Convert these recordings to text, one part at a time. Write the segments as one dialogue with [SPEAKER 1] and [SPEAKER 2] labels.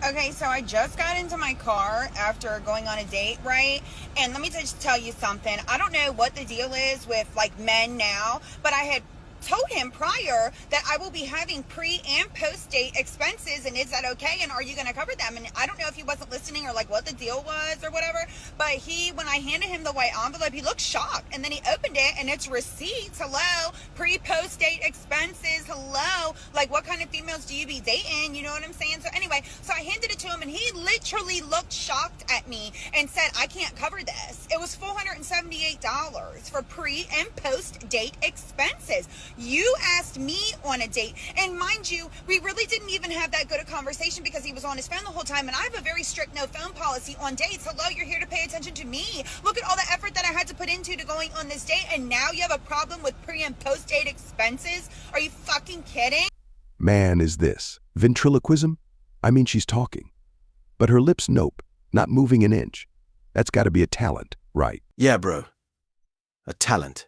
[SPEAKER 1] Okay, so I just got into my car after going on a date, right? And let me just tell you something. I don't know what the deal is with like men now, but I had told him prior that I will be having pre and post date expenses, and is that okay, and are you going to cover them? And I don't know if he wasn't listening or like what the deal was or whatever, but when I handed him the white envelope, he looked shocked, and then he opened it and it's receipts. Hello, pre post date expenses. Hello, like what kind of females do you be dating? You know what I'm saying? So anyway, so I handed it to him and he literally looked shocked at me and said, I can't cover this. It was $478 for pre and post date expenses. You asked me on a date, and mind you, we really didn't even have that good a conversation because he was on his phone the whole time, and I have a very strict no phone policy on dates. Hello, you're here to pay attention to me. Look at all the effort that I had to put into going on this date, and now you have a problem with pre and post date expenses? Are you fucking kidding?
[SPEAKER 2] Man, is this ventriloquism? I mean, she's talking, but her lips nope, not moving an inch. That's got to be a talent, right?
[SPEAKER 3] Yeah, bro. A talent.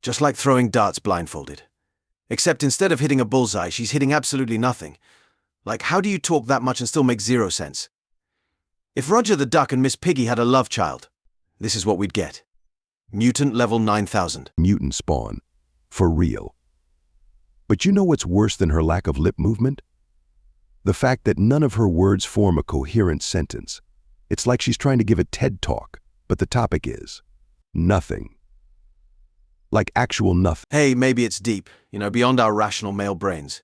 [SPEAKER 3] Just like throwing darts blindfolded. Except instead of hitting a bullseye, she's hitting absolutely nothing. Like, how do you talk that much and still make zero sense? If Roger the Duck and Miss Piggy had a love child, this is what we'd get. Mutant level 9000.
[SPEAKER 2] Mutant spawn. For real. But you know what's worse than her lack of lip movement? The fact that none of her words form a coherent sentence. It's like she's trying to give a TED talk, but the topic is nothing. Like actual nothing.
[SPEAKER 3] Hey, maybe it's deep, beyond our rational male brains.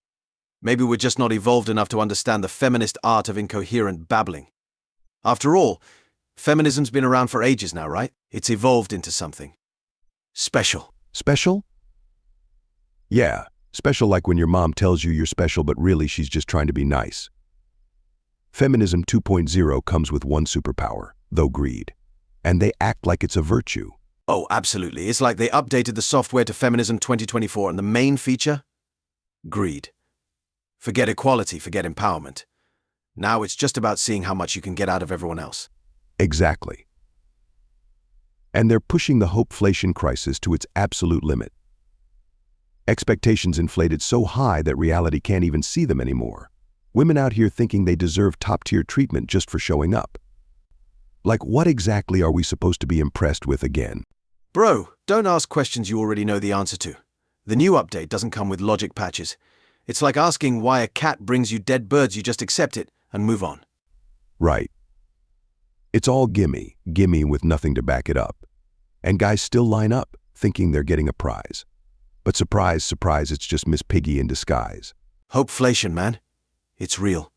[SPEAKER 3] Maybe we're just not evolved enough to understand the feminist art of incoherent babbling. After all, feminism's been around for ages now, right? It's evolved into something special.
[SPEAKER 2] Special? Yeah, special like when your mom tells you you're special, but really she's just trying to be nice. Feminism 2.0 comes with one superpower, though greed. And they act like it's a virtue.
[SPEAKER 3] Oh, absolutely. It's like they updated the software to Feminism 2024, and the main feature? Greed. Forget equality, forget empowerment. Now it's just about seeing how much you can get out of everyone else.
[SPEAKER 2] Exactly. And they're pushing the hopeflation crisis to its absolute limit. Expectations inflated so high that reality can't even see them anymore. Women out here thinking they deserve top-tier treatment just for showing up. Like, what exactly are we supposed to be impressed with again?
[SPEAKER 3] Bro, don't ask questions you already know the answer to. The new update doesn't come with logic patches. It's like asking why a cat brings you dead birds. You just accept it and move on.
[SPEAKER 2] Right. It's all gimme with nothing to back it up. And guys still line up, thinking they're getting a prize. But surprise, surprise, it's just Miss Piggy in disguise.
[SPEAKER 3] Hopeflation, man. It's real.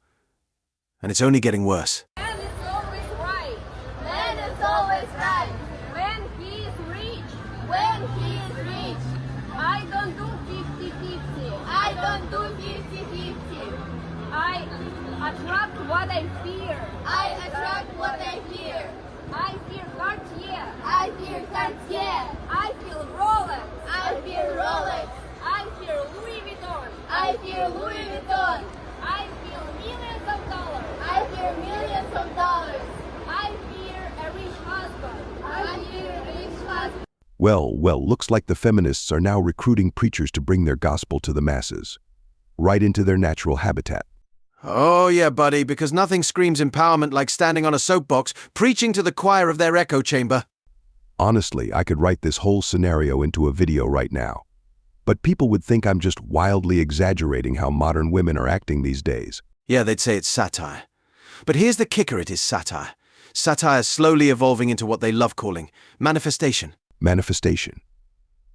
[SPEAKER 3] And it's only getting worse.
[SPEAKER 4] Man is always right. Man is always right. When he is rich. When he is rich. I don't do 50-50. I don't do 50-50. I attract what I fear. I attract what I fear. I fear Cartier. I fear Cartier. I feel Rolex. I fear Rolex. I fear Louis Vuitton. I fear Louis Vuitton. I fear millions of dollars. I fear millions of dollars. I fear a rich husband. I fear a rich husband.
[SPEAKER 2] Well, looks like the feminists are now recruiting preachers to bring their gospel to the masses, right into their natural habitat.
[SPEAKER 3] Oh yeah, buddy, because nothing screams empowerment like standing on a soapbox, preaching to the choir of their echo chamber.
[SPEAKER 2] Honestly, I could write this whole scenario into a video right now. But people would think I'm just wildly exaggerating how modern women are acting these days.
[SPEAKER 3] Yeah, they'd say it's satire. But here's the kicker, it is satire. Satire slowly evolving into what they love calling manifestation.
[SPEAKER 2] Manifestation.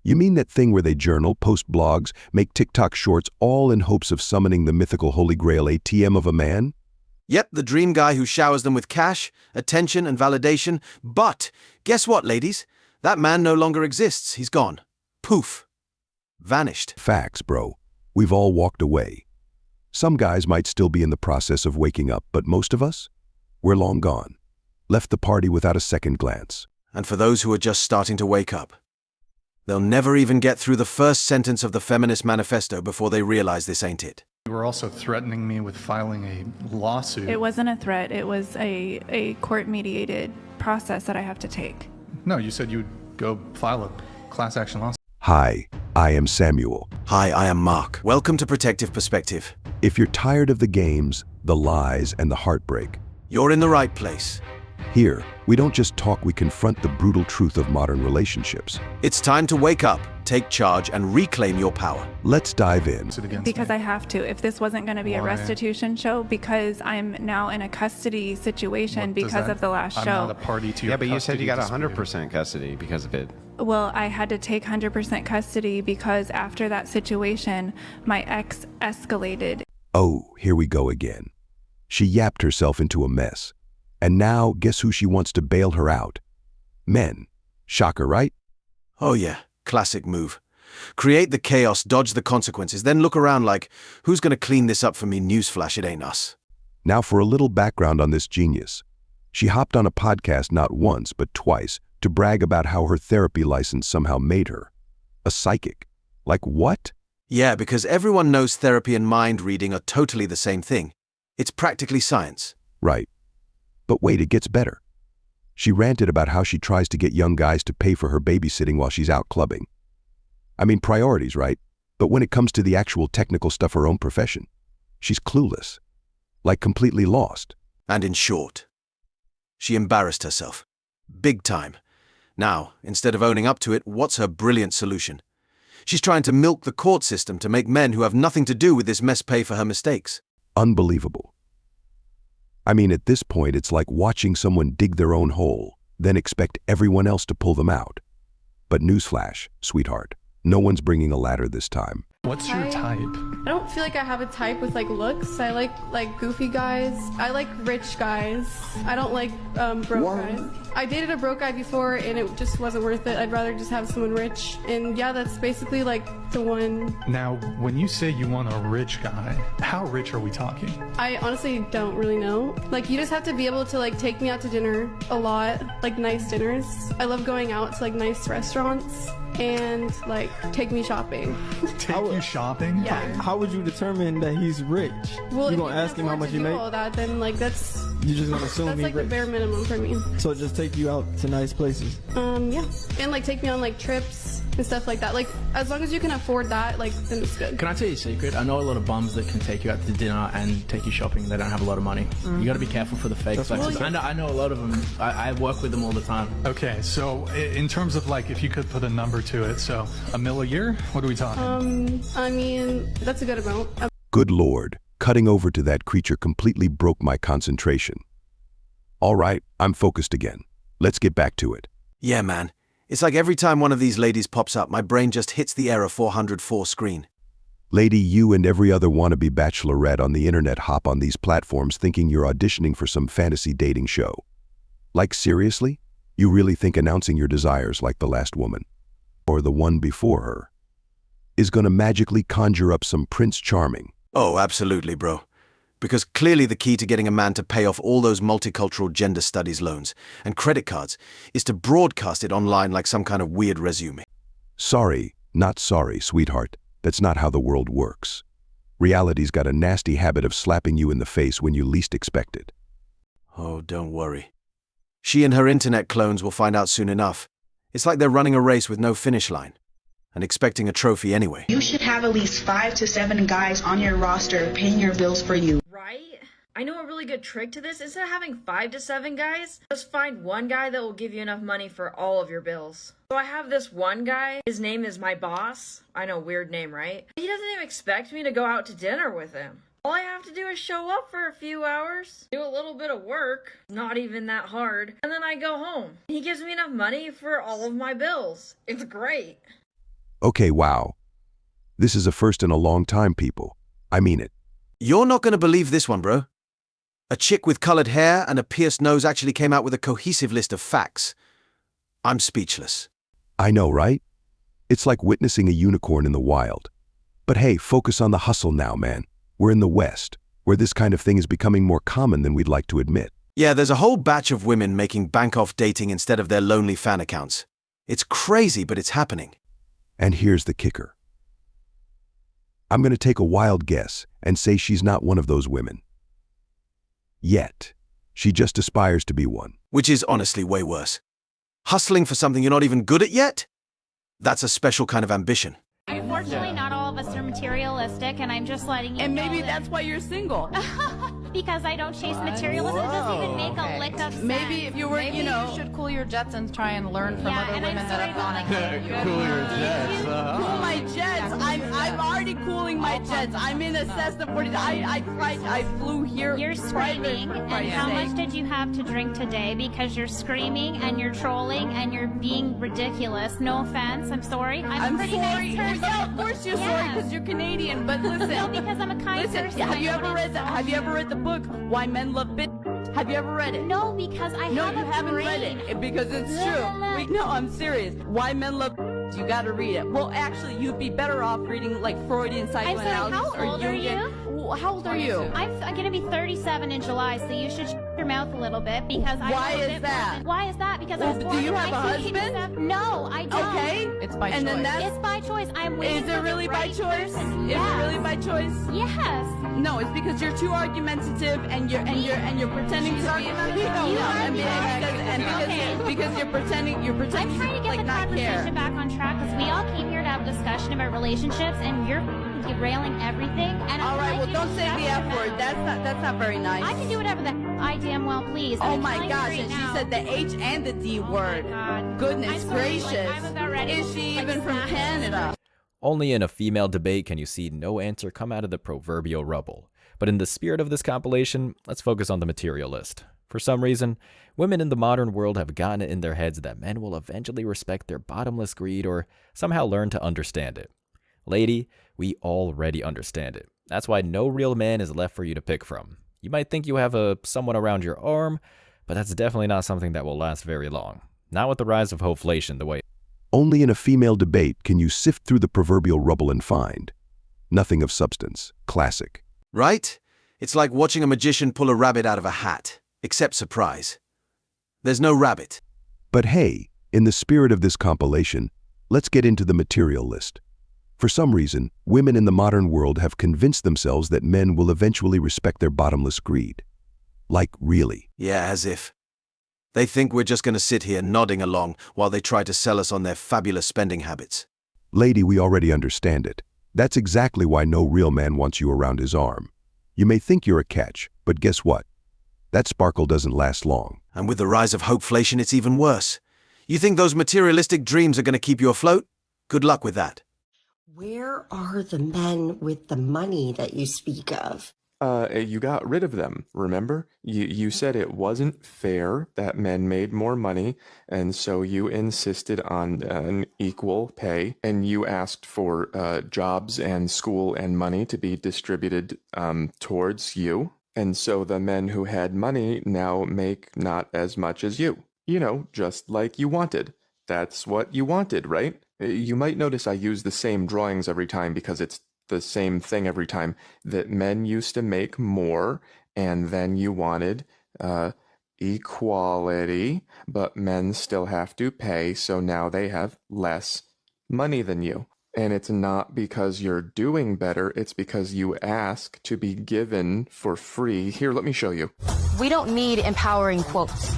[SPEAKER 2] You mean that thing where they journal, post blogs, make TikTok shorts, all in hopes of summoning the mythical Holy Grail ATM of a man?
[SPEAKER 3] Yep, the dream guy who showers them with cash, attention, and validation. But guess what, ladies? That man no longer exists. He's gone. Poof. Vanished.
[SPEAKER 2] Facts, bro. We've all walked away. Some guys might still be in the process of waking up, but most of us? We're long gone. Left the party without a second glance.
[SPEAKER 3] And for those who are just starting to wake up, they'll never even get through the first sentence of the Feminist Manifesto before they realize this ain't it.
[SPEAKER 5] You were also threatening me with filing a lawsuit.
[SPEAKER 6] It wasn't a threat. It was a court-mediated process that I have to take.
[SPEAKER 5] No, you said you'd go file a class action lawsuit.
[SPEAKER 2] Hi, I am Samuel.
[SPEAKER 3] Hi, I am Mark. Welcome to Protective Perspective.
[SPEAKER 2] If you're tired of the games, the lies, and the heartbreak,
[SPEAKER 3] You're in the right place.
[SPEAKER 2] here, we don't just talk, we confront the brutal truth of modern relationships.
[SPEAKER 3] It's time to wake up, take charge, and reclaim your power.
[SPEAKER 2] Let's dive in.
[SPEAKER 5] Is it against
[SPEAKER 6] Because
[SPEAKER 5] me?
[SPEAKER 6] I have to. If this wasn't going to be a
[SPEAKER 5] Why?
[SPEAKER 6] restitution show, because I'm now in a custody situation
[SPEAKER 5] What does
[SPEAKER 6] because
[SPEAKER 5] that-
[SPEAKER 6] of the last
[SPEAKER 5] I'm
[SPEAKER 6] show.
[SPEAKER 5] not a party to your
[SPEAKER 7] Yeah, but you said you got
[SPEAKER 5] custody
[SPEAKER 7] 100% custody because of it.
[SPEAKER 6] Well, I had to take 100% custody because after that situation, my ex escalated.
[SPEAKER 2] Oh, here we go again. She yapped herself into a mess. And now, guess who she wants to bail her out? Men. Shocker, right?
[SPEAKER 3] Oh yeah, classic move. Create the chaos, dodge the consequences, then look around like, who's gonna clean this up for me? Newsflash, it ain't us.
[SPEAKER 2] Now for a little background on this genius. She hopped on a podcast not once, but twice, to brag about how her therapy license somehow made her a psychic. Like what?
[SPEAKER 3] Yeah, because everyone knows therapy and mind reading are totally the same thing. It's practically science.
[SPEAKER 2] Right. But wait, it gets better. She ranted about how she tries to get young guys to pay for her babysitting while she's out clubbing. I mean, priorities, right? But when it comes to the actual technical stuff of her own profession, she's clueless. Like completely lost.
[SPEAKER 3] And in short, she embarrassed herself. Big time. Now, instead of owning up to it, what's her brilliant solution? She's trying to milk the court system to make men who have nothing to do with this mess pay for her mistakes.
[SPEAKER 2] Unbelievable. I mean, at this point, it's like watching someone dig their own hole, then expect everyone else to pull them out. But newsflash, sweetheart, no one's bringing a ladder this time.
[SPEAKER 5] What's your type?
[SPEAKER 8] I don't feel like I have a type with like looks. I like goofy guys. I like rich guys. I don't like broke guys. I dated a broke guy before and it just wasn't worth it. I'd rather just have someone rich. And yeah, that's basically like the one.
[SPEAKER 5] Now, when you say you want a rich guy, how rich are we talking?
[SPEAKER 8] I honestly don't really know. Like you just have to be able to like take me out to dinner a lot, like nice dinners. I love going out to like nice restaurants and like take me shopping.
[SPEAKER 5] Take you shopping?
[SPEAKER 8] Yeah.
[SPEAKER 9] How would you determine that he's rich?
[SPEAKER 8] Well,
[SPEAKER 9] you
[SPEAKER 8] if
[SPEAKER 9] gonna ask him how much you
[SPEAKER 8] do
[SPEAKER 9] make?
[SPEAKER 8] all that, then like that's
[SPEAKER 9] You just gonna assume he's
[SPEAKER 8] like the
[SPEAKER 9] rich.
[SPEAKER 8] bare minimum for me.
[SPEAKER 9] So just take you out to nice places.
[SPEAKER 8] Yeah, and like take me on like trips and stuff like that. Like as long as you can afford that, like then it's good.
[SPEAKER 10] Can I tell you a secret? I know a lot of bums that can take you out to dinner and take you shopping. They don't have a lot of money. You got to be careful for the fake flexes. I know a lot of them. I work with them all the time.
[SPEAKER 5] Okay, so in terms of like, if you could put a number to it, so $1 million a year? What are we talking?
[SPEAKER 8] I mean that's a good amount.
[SPEAKER 2] Good Lord, cutting over to that creature completely broke my concentration. All right, I'm focused again. Let's get back to it.
[SPEAKER 3] Yeah, man. It's like every time one of these ladies pops up, my brain just hits the error 404 screen.
[SPEAKER 2] Lady, you and every other wannabe bachelorette on the internet hop on these platforms thinking you're auditioning for some fantasy dating show. Like seriously? You really think announcing your desires like the last woman, or the one before her, is gonna magically conjure up some Prince Charming?
[SPEAKER 3] Oh, absolutely, bro. Because clearly the key to getting a man to pay off all those multicultural gender studies loans and credit cards is to broadcast it online like some kind of weird resume.
[SPEAKER 2] Sorry, not sorry, sweetheart. That's not how the world works. Reality's got a nasty habit of slapping you in the face when you least expect it.
[SPEAKER 3] Oh, don't worry. She and her internet clones will find out soon enough. It's like they're running a race with no finish line and expecting a trophy anyway.
[SPEAKER 11] You should have at least 5 to 7 guys on your roster paying your bills for you.
[SPEAKER 12] Right? I know a really good trick to this. Instead of having 5 to 7 guys, just find one guy that will give you enough money for all of your bills. So I have this one guy. His name is my boss. I know, weird name, right? He doesn't even expect me to go out to dinner with him. All I have to do is show up for a few hours, do a little bit of work, not even that hard, and then I go home. He gives me enough money for all of my bills. It's great.
[SPEAKER 2] Okay, wow. This is a first in a long time, people. I mean it.
[SPEAKER 3] You're not going to believe this one, bro. A chick with colored hair and a pierced nose actually came out with a cohesive list of facts. I'm speechless.
[SPEAKER 2] I know, right? It's like witnessing a unicorn in the wild. But hey, focus on the hustle now, man. We're in the West, where this kind of thing is becoming more common than we'd like to admit.
[SPEAKER 3] Yeah, there's a whole batch of women making bank off dating instead of their lonely fan accounts. It's crazy, but it's happening.
[SPEAKER 2] And here's the kicker. I'm going to take a wild guess and say she's not one of those women. Yet. She just aspires to be one.
[SPEAKER 3] Which is honestly way worse. Hustling for something you're not even good at yet? That's a special kind of ambition.
[SPEAKER 4] I
[SPEAKER 13] Unfortunately, not all of us are materialistic, and I'm just letting you know.
[SPEAKER 14] And maybe
[SPEAKER 13] that
[SPEAKER 14] that's why you're single.
[SPEAKER 13] because I don't chase materialism. It doesn't even make a lick of sense.
[SPEAKER 14] Maybe if you were,
[SPEAKER 15] Maybe you should cool your jets and try and learn from
[SPEAKER 13] Yeah,
[SPEAKER 15] other
[SPEAKER 13] and
[SPEAKER 15] women
[SPEAKER 13] I'm
[SPEAKER 15] that
[SPEAKER 13] sorry,
[SPEAKER 15] have gone
[SPEAKER 13] but,
[SPEAKER 15] ahead.
[SPEAKER 13] like,
[SPEAKER 10] Cool your jets.
[SPEAKER 14] cool my jets. I'm already cooling my jets. I'm in a Cessna 40. I flew here.
[SPEAKER 13] You're screaming, and how much did you have to drink today? Because you're screaming and you're trolling and you're being ridiculous. No offense, I'm sorry. I'm a pretty
[SPEAKER 14] sorry.
[SPEAKER 13] nice person.
[SPEAKER 14] Yeah, of course you're sorry because you're Canadian. But listen,
[SPEAKER 13] No, because I'm a kind person.
[SPEAKER 14] Have you
[SPEAKER 13] I
[SPEAKER 14] ever
[SPEAKER 13] don't
[SPEAKER 14] read
[SPEAKER 13] insult
[SPEAKER 14] Have you ever read the book Why Men Love Bitch? Have you ever read it?
[SPEAKER 13] No, because I
[SPEAKER 14] No,
[SPEAKER 13] have
[SPEAKER 14] you
[SPEAKER 13] a
[SPEAKER 14] haven't
[SPEAKER 13] brain.
[SPEAKER 14] read it because it's true. No, I'm serious. Why Men Love Bitch? You got to read it. Well, actually, you'd be better off reading like Freudian
[SPEAKER 13] I'm sorry,
[SPEAKER 14] psychoanalysis
[SPEAKER 13] how old are
[SPEAKER 14] Jungian.
[SPEAKER 13] you?
[SPEAKER 14] How old are you?
[SPEAKER 13] I'm going to be 37 in July, so you should shut your mouth a little bit because I
[SPEAKER 14] Why
[SPEAKER 13] know a
[SPEAKER 14] is
[SPEAKER 13] bit more
[SPEAKER 14] that?
[SPEAKER 13] than- Why is that? Because I
[SPEAKER 14] Well,
[SPEAKER 13] was
[SPEAKER 14] do
[SPEAKER 13] born
[SPEAKER 14] you
[SPEAKER 13] in
[SPEAKER 14] have a
[SPEAKER 13] 1987. No, I don't.
[SPEAKER 14] Okay.
[SPEAKER 15] It's by
[SPEAKER 14] And then
[SPEAKER 15] choice.
[SPEAKER 14] that's
[SPEAKER 13] It's by choice. I'm waiting
[SPEAKER 14] Is it
[SPEAKER 13] for
[SPEAKER 14] really
[SPEAKER 13] the
[SPEAKER 14] by
[SPEAKER 13] right
[SPEAKER 14] choice?
[SPEAKER 13] person.
[SPEAKER 14] Is
[SPEAKER 13] Yes.
[SPEAKER 14] it really by choice?
[SPEAKER 13] Yes.
[SPEAKER 14] No, it's because you're too argumentative and you're pretending to be. Because you're pretending
[SPEAKER 13] I'm trying to get
[SPEAKER 14] like
[SPEAKER 13] the
[SPEAKER 14] not
[SPEAKER 13] conversation
[SPEAKER 14] care.
[SPEAKER 13] back on track because we all came here to have a discussion about relationships, and you're derailing everything. And
[SPEAKER 14] All right, well, don't say the F word. That's not very nice.
[SPEAKER 13] I can do whatever the I damn well please.
[SPEAKER 14] Oh
[SPEAKER 13] I'm
[SPEAKER 14] my
[SPEAKER 13] telling you
[SPEAKER 14] gosh,
[SPEAKER 13] right
[SPEAKER 14] and she
[SPEAKER 13] now.
[SPEAKER 14] said the H and the D word.
[SPEAKER 13] God.
[SPEAKER 14] Goodness
[SPEAKER 13] I'm sorry, like,
[SPEAKER 14] gracious.
[SPEAKER 13] I'm about ready
[SPEAKER 14] Is
[SPEAKER 13] to,
[SPEAKER 14] she
[SPEAKER 13] like,
[SPEAKER 14] even from
[SPEAKER 13] snap.
[SPEAKER 14] Canada?
[SPEAKER 7] Only in a female debate can you see no answer come out of the proverbial rubble. But in the spirit of this compilation, let's focus on the materialist. For some reason, women in the modern world have gotten it in their heads that men will eventually respect their bottomless greed or somehow learn to understand it. Lady, we already understand it. That's why no real man is left for you to pick from. You might think you have someone around your arm, but that's definitely not something that will last very long. Not with the rise of hoflation the way.
[SPEAKER 2] Only in a female debate can you sift through the proverbial rubble and find nothing of substance. Classic.
[SPEAKER 3] Right? It's like watching a magician pull a rabbit out of a hat, except surprise. There's no rabbit.
[SPEAKER 2] But hey, in the spirit of this compilation, let's get into the material list. For some reason, women in the modern world have convinced themselves that men will eventually respect their bottomless greed. Like, really.
[SPEAKER 3] Yeah, as if. They think we're just going to sit here nodding along while they try to sell us on their fabulous spending habits.
[SPEAKER 2] Lady, we already understand it. That's exactly why no real man wants you around his arm. You may think you're a catch, but guess what? That sparkle doesn't last long.
[SPEAKER 3] And with the rise of hopeflation, it's even worse. You think those materialistic dreams are going to keep you afloat? Good luck with that.
[SPEAKER 16] Where are the men with the money that you speak of?
[SPEAKER 17] You got rid of them, remember? You said it wasn't fair that men made more money, and so you insisted on an equal pay, and you asked for jobs and school and money to be distributed towards you. And so the men who had money now make not as much as you. You know, just like you wanted. That's what you wanted, right? You might notice I use the same drawings every time because it's the same thing every time, that men used to make more, and then you wanted equality, but men still have to pay, so now they have less money than you. And it's not because you're doing better, it's because you ask to be given for free. Here, let me show you.
[SPEAKER 15] We don't need empowering quotes.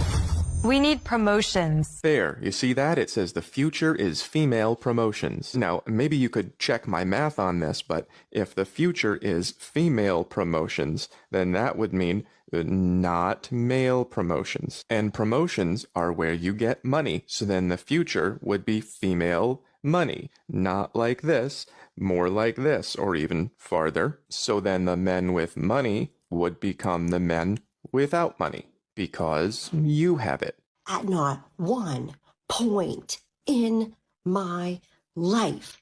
[SPEAKER 15] We need promotions.
[SPEAKER 17] There, you see that? It says the future is female promotions. Now, maybe you could check my math on this, but if the future is female promotions, then that would mean not male promotions. And promotions are where you get money, so then the future would be female money. Not like this, more like this, or even farther. So then the men with money would become the men without money. Because you have it.
[SPEAKER 16] At not one point in my life.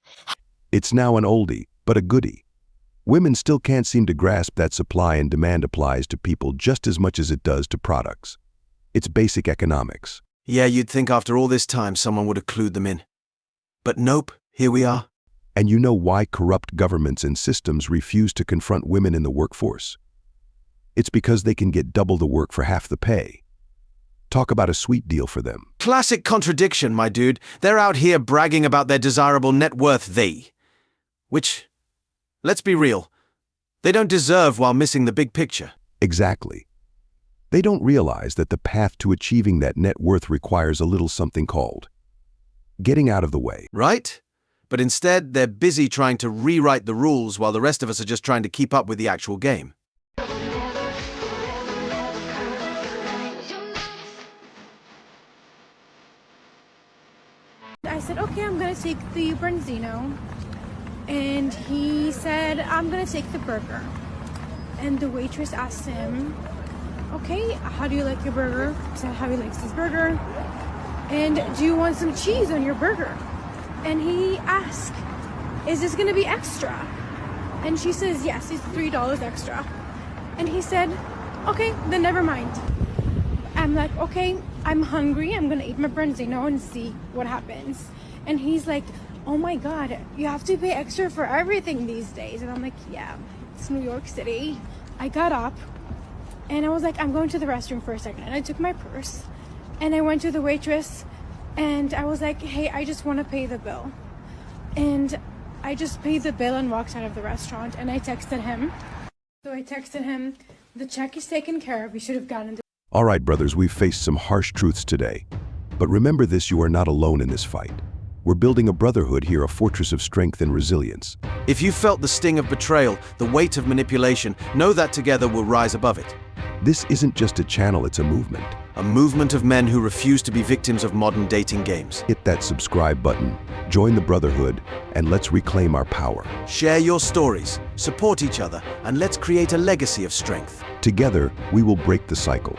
[SPEAKER 2] It's now an oldie, but a goodie. Women still can't seem to grasp that supply and demand applies to people just as much as it does to products. It's basic economics.
[SPEAKER 3] Yeah, you'd think after all this time someone would have clued them in. But nope, here we are.
[SPEAKER 2] And you know why corrupt governments and systems refuse to confront women in the workforce? It's because they can get double the work for half the pay. Talk about a sweet deal for them.
[SPEAKER 3] Classic contradiction, my dude. They're out here bragging about their desirable net worth, which, let's be real, they don't deserve while missing the big picture.
[SPEAKER 2] Exactly. They don't realize that the path to achieving that net worth requires a little something called getting out of the way.
[SPEAKER 3] Right? But instead, they're busy trying to rewrite the rules while the rest of us are just trying to keep up with the actual game.
[SPEAKER 18] I said, okay, I'm gonna take the branzino. And he said, I'm gonna take the burger. And the waitress asked him, okay, how do you like your burger? He said how he likes his burger. And do you want some cheese on your burger? And he asked, is this gonna be extra? And she says, yes, it's $3 extra. And he said, okay, then never mind. I'm like, okay, I'm hungry. I'm gonna eat my branzino and see what happens. And he's like, oh my God, you have to pay extra for everything these days. And I'm like, yeah, it's New York City. I got up and I was like, I'm going to the restroom for a second. And I took my purse and I went to the waitress and I was like, hey, I just want to pay the bill. And I just paid the bill and walked out of the restaurant. And I texted him. So I texted him, the check is taken care of. You should have gotten the...
[SPEAKER 2] All right, brothers, we've faced some harsh truths today. But remember this, you are not alone in this fight. We're building a brotherhood here, a fortress of strength and resilience.
[SPEAKER 3] If you felt the sting of betrayal, the weight of manipulation, know that together we'll rise above it.
[SPEAKER 2] This isn't just a channel, it's a movement.
[SPEAKER 3] A movement of men who refuse to be victims of modern dating games.
[SPEAKER 2] Hit that subscribe button, join the brotherhood, and let's reclaim our power.
[SPEAKER 3] Share your stories, support each other, and let's create a legacy of strength.
[SPEAKER 2] Together, we will break the cycle.